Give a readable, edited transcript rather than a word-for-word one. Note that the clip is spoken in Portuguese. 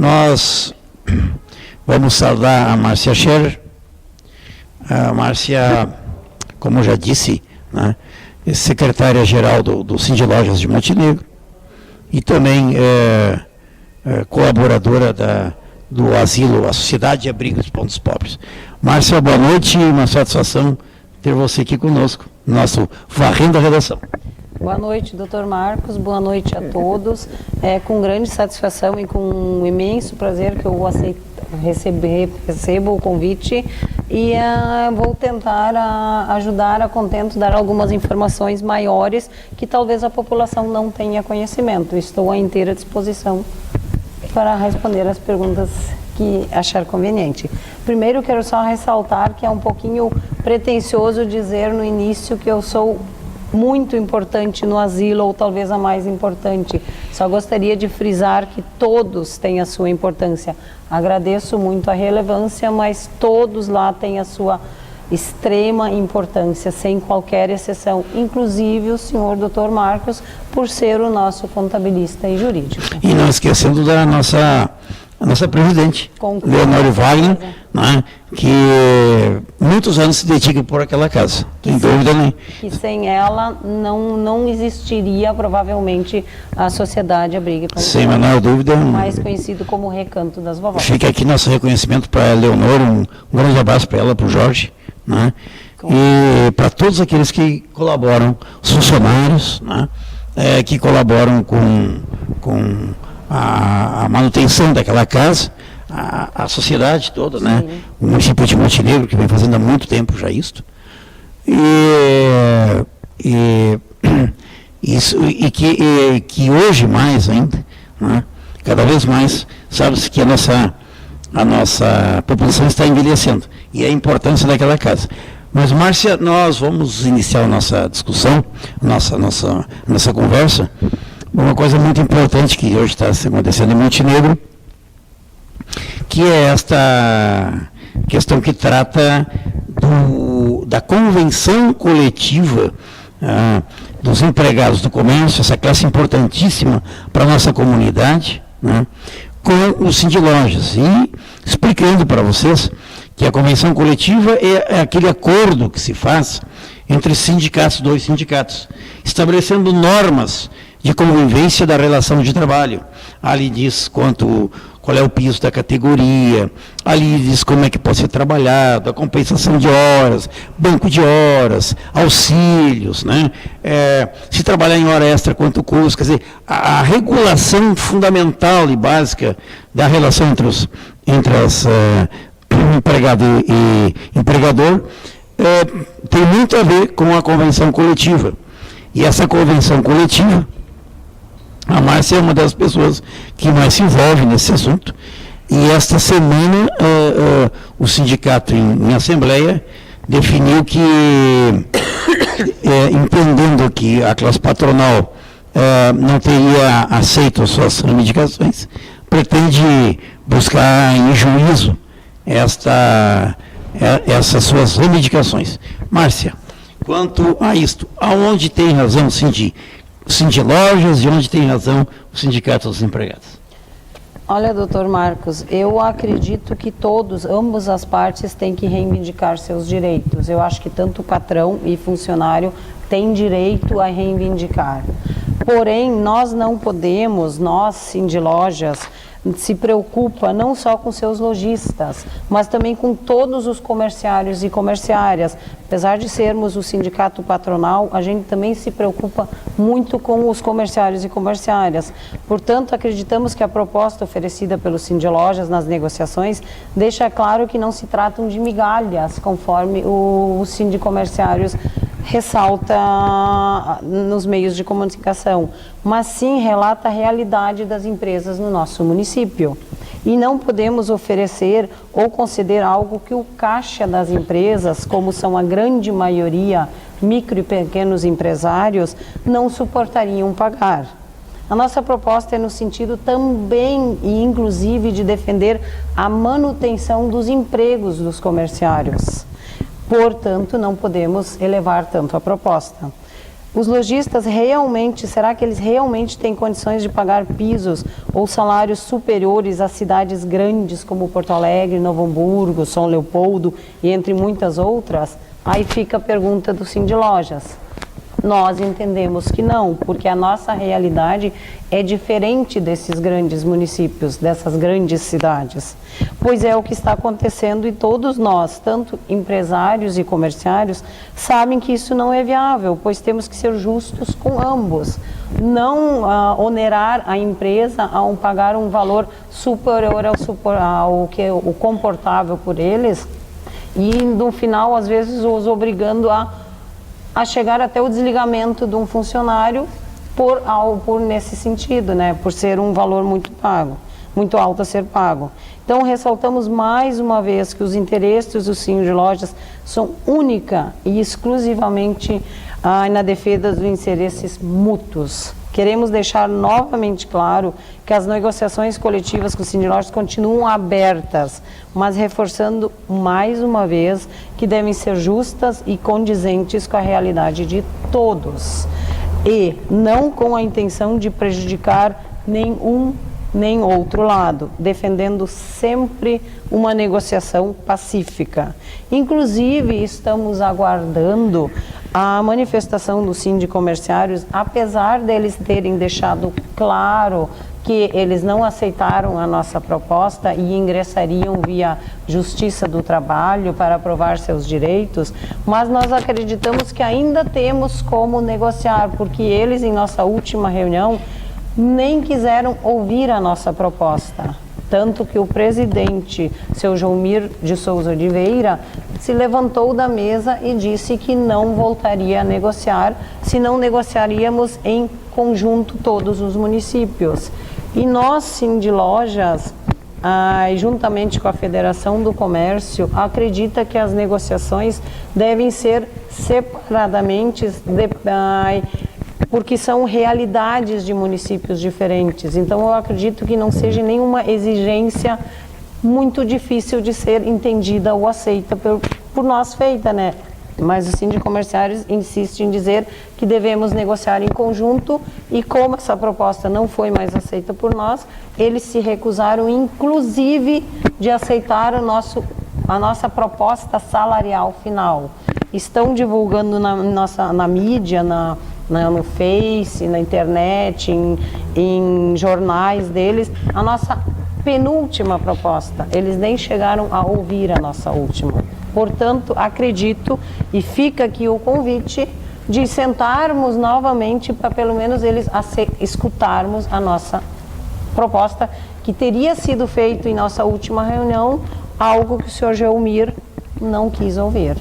Nós vamos saudar a Márcia Scherer. A Márcia, como eu já disse, né, é secretária-geral do Sindilojas de Montenegro e também colaboradora do asilo, a Sociedade de Abrigo dos Pontos Pobres. Márcia, boa noite e uma satisfação ter você aqui conosco, nosso Varrendo a Redação. Boa noite, doutor Marcos, boa noite a todos. É com grande satisfação e com um imenso prazer que eu recebo o convite e vou tentar ajudar a contento, dar algumas informações maiores que talvez a população não tenha conhecimento. Estou à inteira disposição para responder as perguntas que achar conveniente. Primeiro, quero só ressaltar que é um pouquinho pretensioso dizer no início que eu sou muito importante no asilo, ou talvez a mais importante. Só gostaria de frisar que todos têm a sua importância. Agradeço muito a relevância, mas todos lá têm a sua extrema importância, sem qualquer exceção, inclusive o senhor Dr. Marcos, por ser o nosso contabilista e jurídico. E não esquecendo da nossa presidente, Leonore Wagner, né, que muitos anos se dedica por aquela casa, sem dúvida nenhuma. E sem ela não existiria provavelmente a Sociedade Abrigo. Sem a menor dúvida. Mais conhecido como Recanto das Vovós. Fica aqui nosso reconhecimento para a Leonor, um grande abraço para ela, para o Jorge, né, e para todos aqueles que colaboram, os funcionários, né, que colaboram com a manutenção daquela casa, a sociedade toda, sim, né? O município de Montenegro, que vem fazendo há muito tempo já isso, que hoje mais ainda, né? Cada vez mais, sabe-se que a nossa população está envelhecendo, e a importância daquela casa. Mas, Márcia, nós vamos iniciar a nossa discussão, nossa conversa. Uma coisa muito importante que hoje está acontecendo em Montenegro, que é esta questão que trata da convenção coletiva dos empregados do comércio, essa classe importantíssima para a nossa comunidade, né, com o Sindilojas. E explicando para vocês que a convenção coletiva é aquele acordo que se faz entre sindicatos, dois sindicatos, estabelecendo normas de convivência da relação de trabalho. Ali diz qual é o piso da categoria, ali diz como é que pode ser trabalhado, a compensação de horas, banco de horas, auxílios, né? Se trabalhar em hora extra, quanto custa, quer dizer, a regulação fundamental e básica da relação entre empregado e empregador tem muito a ver com a convenção coletiva. E essa convenção coletiva, a Márcia é uma das pessoas que mais se envolve nesse assunto, e esta semana o sindicato em assembleia definiu que, entendendo que a classe patronal não teria aceito as suas reivindicações, pretende buscar em juízo essas suas reivindicações. Márcia, quanto a isto, aonde tem razão o Sindilojas e onde tem razão o Sindicato dos Empregados? Olha, doutor Marcos, eu acredito que ambas as partes têm que reivindicar seus direitos. Eu acho que tanto o patrão e funcionário têm direito a reivindicar. Porém, nós não podemos, nós, Sindilojas, se preocupa não só com seus lojistas, mas também com todos os comerciários e comerciárias. Apesar de sermos o sindicato patronal, a gente também se preocupa muito com os comerciários e comerciárias. Portanto, acreditamos que a proposta oferecida pelo Sindilojas nas negociações deixa claro que não se tratam de migalhas, conforme o Sindicomerciários ressalta nos meios de comunicação, mas sim relata a realidade das empresas no nosso município. E não podemos oferecer ou conceder algo que o caixa das empresas, como são a grande maioria micro e pequenos empresários, não suportariam pagar. A nossa proposta é no sentido também e inclusive de defender a manutenção dos empregos dos comerciários. Portanto, não podemos elevar tanto a proposta. Os lojistas realmente, será que eles realmente têm condições de pagar pisos ou salários superiores a cidades grandes como Porto Alegre, Novo Hamburgo, São Leopoldo e entre muitas outras? Aí fica a pergunta do Sindlojas. Nós entendemos que não, porque a nossa realidade é diferente desses grandes municípios, dessas grandes cidades. Pois é o que está acontecendo e todos nós, tanto empresários e comerciários, sabem que isso não é viável, pois temos que ser justos com ambos. Não onerar a empresa a pagar um valor superior ao que o comportável por eles e no final, às vezes, os obrigando a chegar até o desligamento de um funcionário por nesse sentido, né? Por ser um valor muito alto a ser pago. Então, ressaltamos mais uma vez que os interesses do Sindlojas são única e exclusivamente na defesa dos interesses mútuos. Queremos deixar novamente claro que as negociações coletivas com o Sindlojas continuam abertas, mas reforçando mais uma vez que devem ser justas e condizentes com a realidade de todos. E não com a intenção de prejudicar nenhum nem outro lado, defendendo sempre uma negociação pacífica. Inclusive, estamos aguardando a manifestação do Sindicomerciários, apesar deles terem deixado claro que eles não aceitaram a nossa proposta e ingressariam via Justiça do Trabalho para provar seus direitos, mas nós acreditamos que ainda temos como negociar, porque eles, em nossa última reunião, nem quiseram ouvir a nossa proposta. Tanto que o presidente, seu Joumir de Souza Oliveira, se levantou da mesa e disse que não voltaria a negociar, se não negociaríamos em conjunto todos os municípios. E nós, Sindlojas, juntamente com a Federação do Comércio, acredita que as negociações devem ser separadamente, porque são realidades de municípios diferentes. Então, eu acredito que não seja nenhuma exigência muito difícil de ser entendida ou aceita por nós feita, né? Mas os sindicomerciários insistem em dizer que devemos negociar em conjunto e como essa proposta não foi mais aceita por nós, eles se recusaram, inclusive, de aceitar a nossa proposta salarial final. Estão divulgando na mídia, no Face, na internet, em jornais deles, a nossa penúltima proposta. Eles nem chegaram a ouvir a nossa última. Portanto, acredito, e fica aqui o convite, de sentarmos novamente para pelo menos eles escutarmos a nossa proposta, que teria sido feito em nossa última reunião, algo que o senhor Joumir não quis ouvir.